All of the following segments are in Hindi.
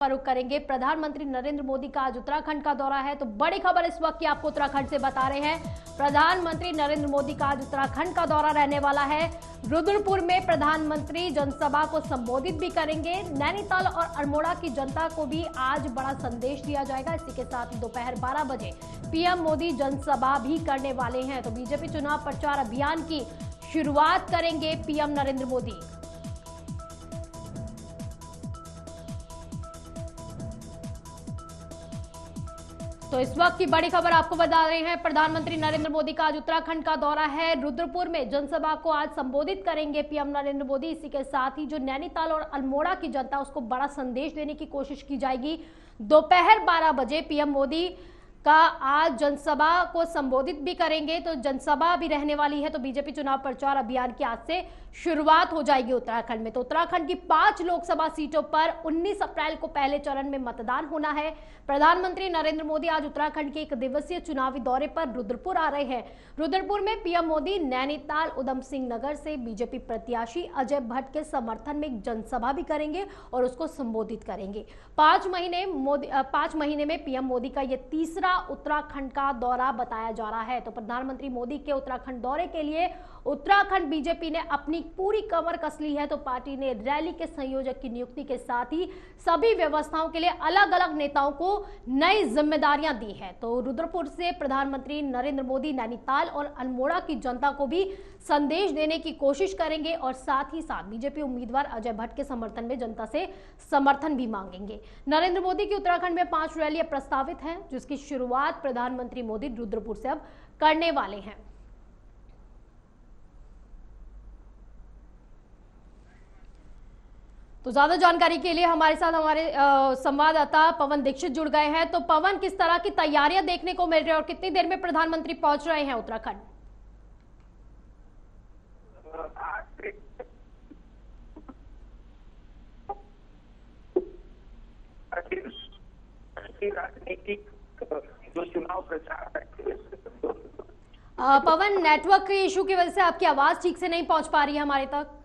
रुख करेंगे। प्रधानमंत्री नरेंद्र मोदी का आज उत्तराखंड का दौरा है, तो बड़ी खबर इस वक्त की आपको उत्तराखंड से बता रहे हैं। प्रधानमंत्री नरेंद्र मोदी का आज उत्तराखंड का दौरा रहने वाला है। रुद्रपुर में प्रधानमंत्री जनसभा को संबोधित भी करेंगे। नैनीताल और अल्मोड़ा की जनता को भी आज बड़ा संदेश दिया जाएगा। इसी के साथ ही दोपहर 12 बजे पीएम मोदी जनसभा भी करने वाले हैं। तो बीजेपी चुनाव प्रचार अभियान की शुरुआत करेंगे पीएम नरेंद्र मोदी। तो इस वक्त की बड़ी खबर आपको बता रहे हैं। प्रधानमंत्री नरेंद्र मोदी का आज उत्तराखंड का दौरा है। रुद्रपुर में जनसभा को आज संबोधित करेंगे पीएम नरेंद्र मोदी। इसी के साथ ही जो नैनीताल और अल्मोड़ा की जनता उसको बड़ा संदेश देने की कोशिश की जाएगी। दोपहर 12 बजे पीएम मोदी का आज जनसभा को संबोधित भी करेंगे। तो जनसभा भी रहने वाली है। तो बीजेपी चुनाव प्रचार अभियान की आज से शुरुआत हो जाएगी उत्तराखंड में। तो उत्तराखंड की 5 लोकसभा सीटों पर 19 अप्रैल को पहले चरण में मतदान होना है। प्रधानमंत्री नरेंद्र मोदी आज उत्तराखंड के 1 दिवसीय चुनावी दौरे पर रुद्रपुर आ रहे हैं। रुद्रपुर में पीएम मोदी नैनीताल उधम सिंह नगर से बीजेपी प्रत्याशी अजय भट्ट के समर्थन में एक जनसभा भी करेंगे और उसको संबोधित करेंगे। 5 महीने में पीएम मोदी का यह तीसरा उत्तराखंड का दौरा बताया जा रहा है। तो प्रधानमंत्री मोदी के उत्तराखंड दौरे के लिए उत्तराखंड बीजेपी ने अपनी पूरी कमर कस ली है। तो पार्टी ने रैली के संयोजक की नियुक्ति के साथ ही सभी व्यवस्थाओं के लिए अलग अलग नेताओं को नई जिम्मेदारियां दी है। तो रुद्रपुर से प्रधानमंत्री नरेंद्र मोदी नैनीताल और अल्मोड़ा की जनता को भी संदेश देने की कोशिश करेंगे और साथ ही साथ बीजेपी उम्मीदवार अजय भट्ट के समर्थन में जनता से समर्थन भी मांगेंगे। नरेंद्र मोदी की उत्तराखंड में 5 रैलियां प्रस्तावित हैं, जिसकी शुरुआत प्रधानमंत्री मोदी रुद्रपुर से अब करने वाले हैं। तो ज्यादा जानकारी के लिए हमारे साथ हमारे संवाददाता पवन दीक्षित जुड़ गए हैं। तो पवन, किस तरह की तैयारियां देखने को मिल रही है और कितनी देर में प्रधानमंत्री पहुंच रहे हैं उत्तराखंड? राजनीतिक जो चुनाव प्रचार है, पवन, नेटवर्क के इशू की वजह से आपकी आवाज ठीक से नहीं पहुंच पा रही है हमारे तक।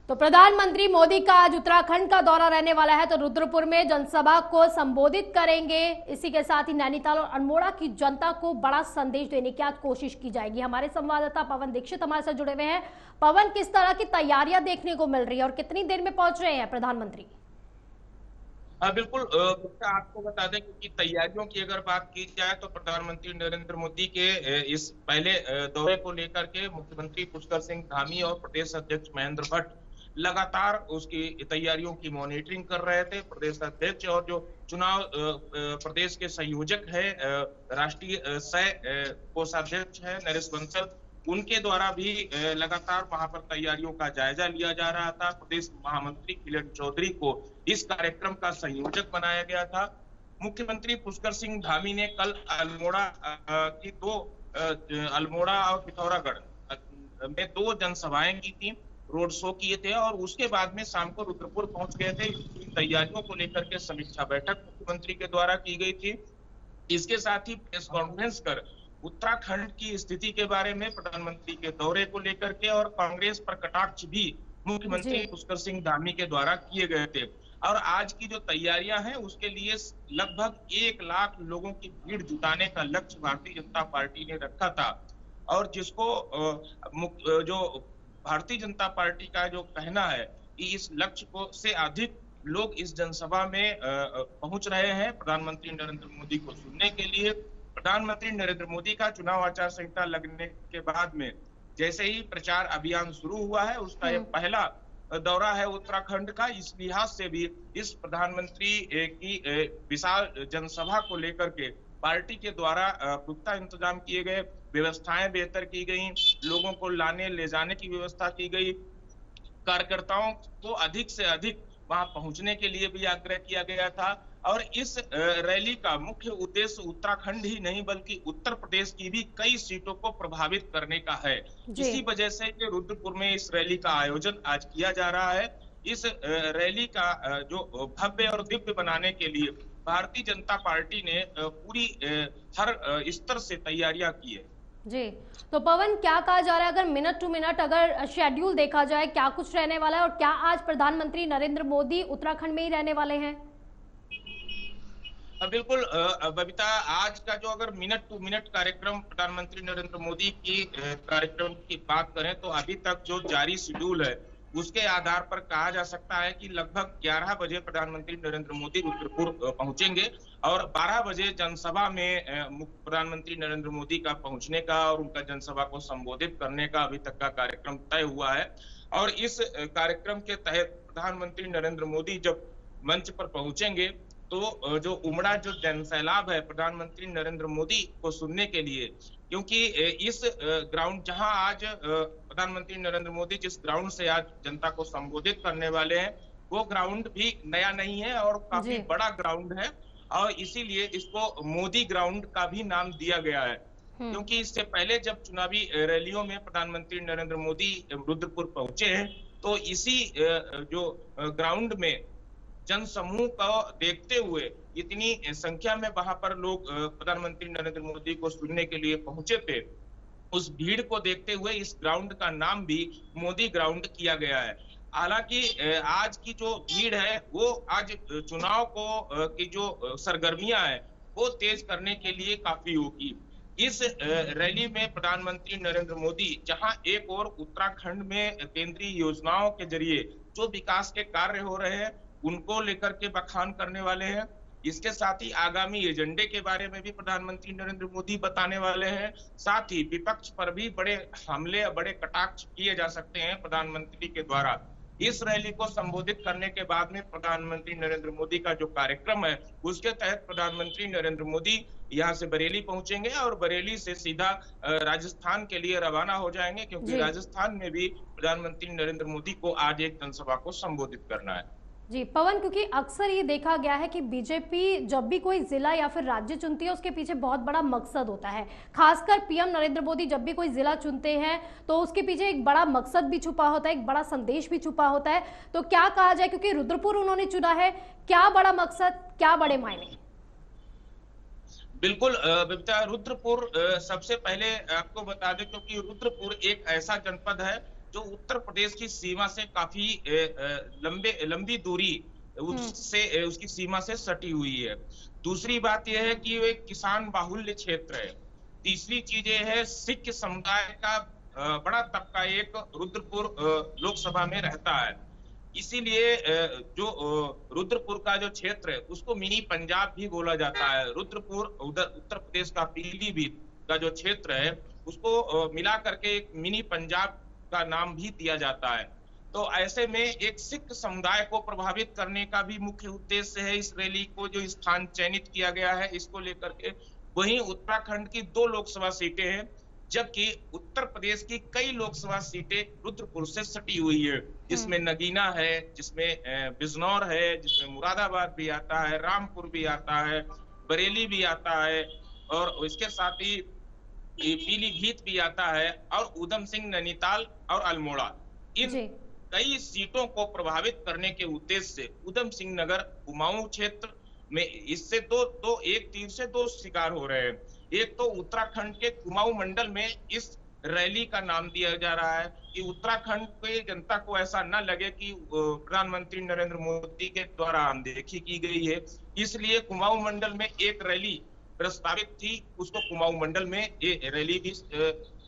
तो प्रधानमंत्री मोदी का आज उत्तराखंड का दौरा रहने वाला है। तो रुद्रपुर में जनसभा को संबोधित करेंगे। इसी के साथ ही नैनीताल और अल्मोड़ा की जनता को बड़ा संदेश देने की आज कोशिश की जाएगी। हमारे संवाददाता पवन दीक्षित हमारे साथ जुड़े हुए हैं। पवन, किस तरह की तैयारियां देखने को मिल रही है और कितनी देर में पहुंच रहे हैं प्रधानमंत्री? बिल्कुल, आपको बता दें कि तैयारियों की अगर बात की जाए तो प्रधानमंत्री नरेंद्र मोदी के इस पहले दौरे को लेकर के मुख्यमंत्री पुष्कर सिंह धामी और प्रदेश अध्यक्ष महेंद्र भट्ट लगातार उसकी तैयारियों की मॉनिटरिंग कर रहे थे। प्रदेश अध्यक्ष और जो चुनाव प्रदेश के संयोजक है, राष्ट्रीय सह कोषाध्यक्ष है नरेश बंसल, उनके द्वारा भी लगातार वहां पर तैयारियों का जायजा लिया जा रहा था। प्रदेश महामंत्री किरण चौधरी को इस कार्यक्रम का संयोजक बनाया गया था। मुख्यमंत्री पुष्कर सिंह धामी ने कल अल्मोड़ा और पिथौरागढ़ में 2 जनसभाएं की थी, रोड शो किए थे और उसके बाद में शाम को रुद्रपुर पहुंच गए थे। तैयारियों को लेकर के समीक्षा बैठक मुख्यमंत्री के द्वारा की गई थी। इसके साथ ही प्रेस कॉन्फ्रेंस कर उत्तराखंड की स्थिति के बारे में, प्रधानमंत्री के दौरे को लेकर के और कांग्रेस पर कटाक्ष भी मुख्यमंत्री पुष्कर सिंह धामी के द्वारा किए गए थे। और आज की जो तैयारियां हैं उसके लिए लगभग 1 लाख लोगों की भीड़ जुटाने का लक्ष्य भारतीय जनता पार्टी ने रखा था। और जिसको जो भारतीय जनता पार्टी का जो कहना है कि इस लक्ष्य को से अधिक लोग इस जनसभा में पहुंच रहे हैं प्रधानमंत्री नरेंद्र मोदी को सुनने के लिए। प्रधानमंत्री नरेंद्र मोदी का चुनाव आचार संहिता लगने के बाद में जैसे ही प्रचार अभियान शुरू हुआ है, उसका यह पहला दौरा है उत्तराखंड का। इस लिहाज से भी इस प्रधानमंत्री की विशाल जनसभा को लेकर के पार्टी के द्वारा पुख्ता इंतजाम किए गए, व्यवस्थाएं बेहतर की गई, लोगों को लाने ले जाने की व्यवस्था की गई, कार्यकर्ताओं को अधिक से अधिक वहां पहुंचने के लिए भी आग्रह किया गया था। और इस रैली का मुख्य उद्देश्य उत्तराखंड ही नहीं बल्कि उत्तर प्रदेश की भी कई सीटों को प्रभावित करने का है। इसी वजह से रुद्रपुर में इस रैली का आयोजन आज किया जा रहा है। इस रैली का जो भव्य और दिव्य बनाने के लिए भारतीय जनता पार्टी ने पूरी हर स्तर से तैयारियां की है। जी, तो पवन, क्या कहा जा रहा है, अगर मिनट टू मिनट अगर शेड्यूल देखा जाए, क्या कुछ रहने वाला है और क्या आज प्रधानमंत्री नरेंद्र मोदी उत्तराखंड में ही रहने वाले हैं? बिल्कुल बबीता, आज का जो अगर मिनट टू मिनट कार्यक्रम प्रधानमंत्री नरेंद्र मोदी की कार्यक्रम की बात करें तो अभी तक जो जारी शेड्यूल है उसके आधार पर कहा जा सकता है कि लगभग 11 बजे प्रधानमंत्री नरेंद्र मोदी रुद्रपुर पहुंचेंगे और 12 बजे जनसभा में प्रधानमंत्री नरेंद्र मोदी का पहुंचने का और उनका जनसभा को संबोधित करने का अभी तक का कार्यक्रम तय हुआ है। और इस कार्यक्रम के तहत प्रधानमंत्री नरेंद्र मोदी जब मंच पर पहुंचेंगे तो जो उमड़ा जो जनसैलाब है प्रधानमंत्री नरेंद्र मोदी को सुनने के लिए, क्योंकि इस ग्राउंड जहां आज प्रधानमंत्री नरेंद्र मोदी जिस ग्राउंड से आज जनता को संबोधित करने वाले हैं वो ग्राउंड भी नया नहीं है और काफी बड़ा ग्राउंड है और इसीलिए इसको मोदी ग्राउंड का भी नाम दिया गया है। क्योंकि इससे पहले जब चुनावी रैलियों में प्रधानमंत्री नरेंद्र मोदी रुद्रपुर पहुंचे हैं तो इसी जो ग्राउंड में जन समूह को देखते हुए इतनी संख्या में वहां पर लोग प्रधानमंत्री नरेंद्र मोदी को सुनने के लिए पहुंचे थे, उस भीड़ को देखते हुए इस ग्राउंड का नाम भी मोदी ग्राउंड किया गया है। हालांकि आज की जो भीड़ है वो आज चुनाव को की जो सरगर्मियां है वो तेज करने के लिए काफी होगी। इस रैली में प्रधानमंत्री नरेंद्र मोदी जहां एक और उत्तराखंड में केंद्रीय योजनाओं के जरिए जो विकास के कार्य हो रहे हैं उनको लेकर के बखान करने वाले हैं, इसके साथ ही आगामी एजेंडे के बारे में भी प्रधानमंत्री नरेंद्र मोदी बताने वाले हैं। साथ ही विपक्ष पर भी बड़े हमले, बड़े कटाक्ष किए जा सकते हैं प्रधानमंत्री के द्वारा। इस रैली को संबोधित करने के बाद में प्रधानमंत्री नरेंद्र मोदी का जो कार्यक्रम है उसके तहत प्रधानमंत्री नरेंद्र मोदी यहाँ से बरेली पहुंचेंगे और बरेली से सीधा राजस्थान के लिए रवाना हो जाएंगे, क्योंकि राजस्थान में भी प्रधानमंत्री नरेंद्र मोदी को आज एक जनसभा को संबोधित करना है। जी पवन, क्योंकि अक्सर ये देखा गया है कि बीजेपी जब भी कोई जिला या फिर राज्य चुनती है उसके पीछे बहुत बड़ा मकसद होता है। खासकर पीएम नरेंद्र मोदी जब भी कोई जिला चुनते हैं तो उसके पीछे एक बड़ा मकसद भी छुपा होता है, एक बड़ा संदेश भी छुपा होता है। तो क्या कहा जाए, क्योंकि रुद्रपुर उन्होंने चुना है, क्या बड़ा मकसद, क्या बड़े मायने? बिल्कुल बबीता, रुद्रपुर सबसे पहले आपको बता दें क्योंकि रुद्रपुर एक ऐसा जनपद है जो उत्तर प्रदेश की सीमा से काफी लंबी दूरी उससे उसकी सीमा से सटी हुई है। दूसरी बात यह है कि वो एक किसान बाहुल्य क्षेत्र है। तीसरी चीज ये है सिख समुदाय का बड़ा तबका एक रुद्रपुर लोकसभा में रहता है। इसीलिए जो रुद्रपुर का जो क्षेत्र है उसको मिनी पंजाब भी बोला जाता है। रुद्रपुर उत्तर प्रदेश का पीलीभीत का जो क्षेत्र है उसको मिला करके एक मिनी पंजाब का नाम भी दिया जाता है। तो ऐसे में एक सिख समुदाय को प्रभावित करने का भी मुख्य उद्देश्य है इस रैली को जो स्थान चयनित किया गया है इसको लेकर के। वहीं उत्तराखंड की 2 लोकसभा सीटें हैं जबकि उत्तर प्रदेश की कई लोकसभा सीटें रुद्रपुर से सटी हुई है, जिसमें नगीना है, जिसमें बिजनौर है, जिसमें मुरादाबाद भी आता है, रामपुर भी आता है, बरेली भी आता है और इसके साथ ही पीलीभीत भी आता है और उधम सिंह, नैनीताल और अल्मोड़ा। इन कई सीटों को प्रभावित करने के उद्देश्य से उधम सिंह नगर कुमाऊं क्षेत्र में इससे दो एक तीर से 2 शिकार हो रहे हैं। एक तो उत्तराखंड के कुमाऊं मंडल में इस रैली का नाम दिया जा रहा है कि उत्तराखंड की जनता को ऐसा न लगे कि प्रधानमंत्री नरेंद्र मोदी के द्वारा अनदेखी की गई है, इसलिए कुमाऊं मंडल में एक रैली प्रस्तावित थी, उसको कुमाऊं मंडल में ये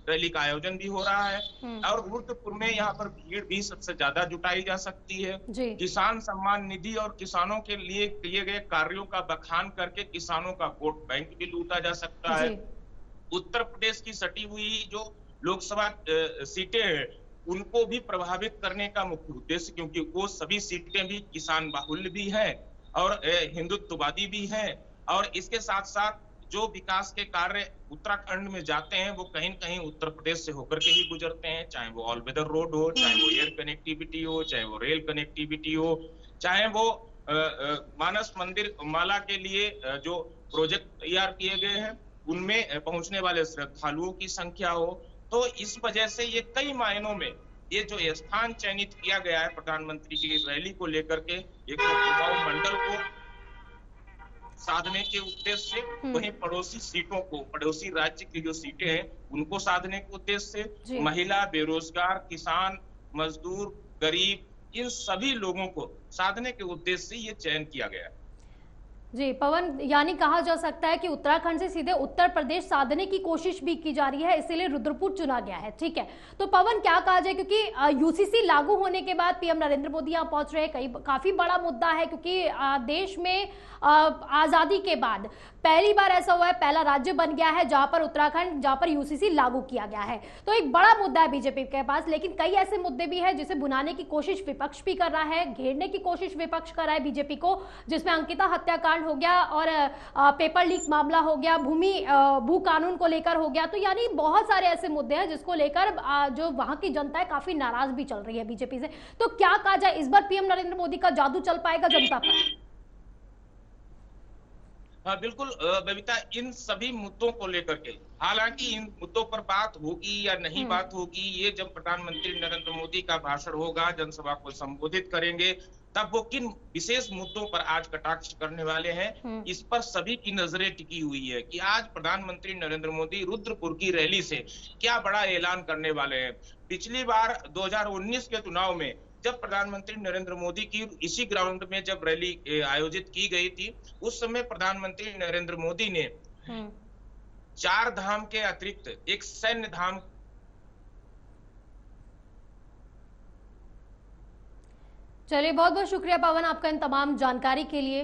रैली का आयोजन भी हो रहा है। और रुद्रपुर में यहाँ पर भीड़ भी सबसे ज्यादा जुटाई जा सकती है। किसान सम्मान निधि और किसानों के लिए किए गए कार्यों का बखान करके किसानों का वोट बैंक भी लूटा जा सकता है। उत्तर प्रदेश की सटी हुई जो लोकसभा सीटें हैं उनको भी प्रभावित करने का मुख्य उद्देश्य, क्योंकि वो सभी सीटें भी किसान बाहुल्य भी हैं और हिंदुत्ववादी भी हैं और इसके साथ साथ जो विकास के कार्य उत्तराखंड में जाते हैं वो कहीं न कहीं उत्तर प्रदेश से होकर के ही गुजरते हैं, चाहे वो ऑल वेदर रोड हो, चाहे वो एयर कनेक्टिविटी हो, चाहे वो रेल कनेक्टिविटी हो, चाहे वो मानस मंदिर माला के लिए जो प्रोजेक्ट तैयार किए गए हैं उनमें पहुंचने वाले श्रद्धालुओं की संख्या हो। तो इस वजह से ये कई मायनों में ये जो स्थान चयनित किया गया है प्रधानमंत्री की रैली को लेकर के, एक तो कुमाऊं मंडल को साधने के उद्देश्य से, वहीं पड़ोसी सीटों को, पड़ोसी राज्य की जो सीटें हैं उनको साधने के उद्देश्य जी। से महिला, बेरोजगार, किसान, मजदूर, गरीब, इन सभी लोगों को साधने के उद्देश्य से ये चयन किया गया है। जी पवन, यानी कहा जा सकता है कि उत्तराखंड से सीधे उत्तर प्रदेश साधने की कोशिश भी की जा रही है, इसीलिए रुद्रपुर चुना गया है। ठीक है, तो पवन क्या कहा जाए, क्योंकि यूसीसी लागू होने के बाद पीएम नरेंद्र मोदी यहाँ पहुंच रहे हैं, काफी बड़ा मुद्दा है, क्योंकि देश में आजादी के बाद पहली बार ऐसा हुआ है, पहला राज्य बन गया है जहां पर उत्तराखंड, जहां पर यूसीसी लागू किया गया है। तो एक बड़ा मुद्दा है बीजेपी के पास, लेकिन कई ऐसे मुद्दे भी हैं जिसे भुनाने की कोशिश विपक्ष भी कर रहा है, घेरने की कोशिश विपक्ष कर रहा है बीजेपी को, जिसमें अंकिता हत्याकांड हो गया और पेपर लीक मामला हो गया, भू कानून को लेकर हो गया। तो यानी बहुत सारे ऐसे मुद्दे हैं जिसको लेकर जो वहां की जनता है काफी नाराज भी चल रही है बीजेपी से। तो क्या कहा जाए, इस बार पीएम नरेंद्र मोदी का जादू चल पाएगा जनता पर? हाँ बिल्कुल बबीता, इन सभी मुद्दों को लेकर के, हालांकि इन मुद्दों पर बात होगी या नहीं बात होगी, ये जब प्रधानमंत्री नरेंद्र मोदी का भाषण होगा, जनसभा को संबोधित करेंगे, तब वो किन विशेष मुद्दों पर आज कटाक्ष करने वाले हैं, इस पर सभी की नजरें टिकी हुई है कि आज प्रधानमंत्री नरेंद्र मोदी रुद्रपुर की रैली से क्या बड़ा ऐलान करने वाले हैं। पिछली बार 2019 के चुनाव में जब प्रधानमंत्री नरेंद्र मोदी की इसी ग्राउंड में जब रैली आयोजित की गई थी, उस समय प्रधानमंत्री नरेंद्र मोदी ने 4 धाम के अतिरिक्त एक सैन्य धाम। चलिए, बहुत बहुत शुक्रिया पवन आपका इन तमाम जानकारी के लिए।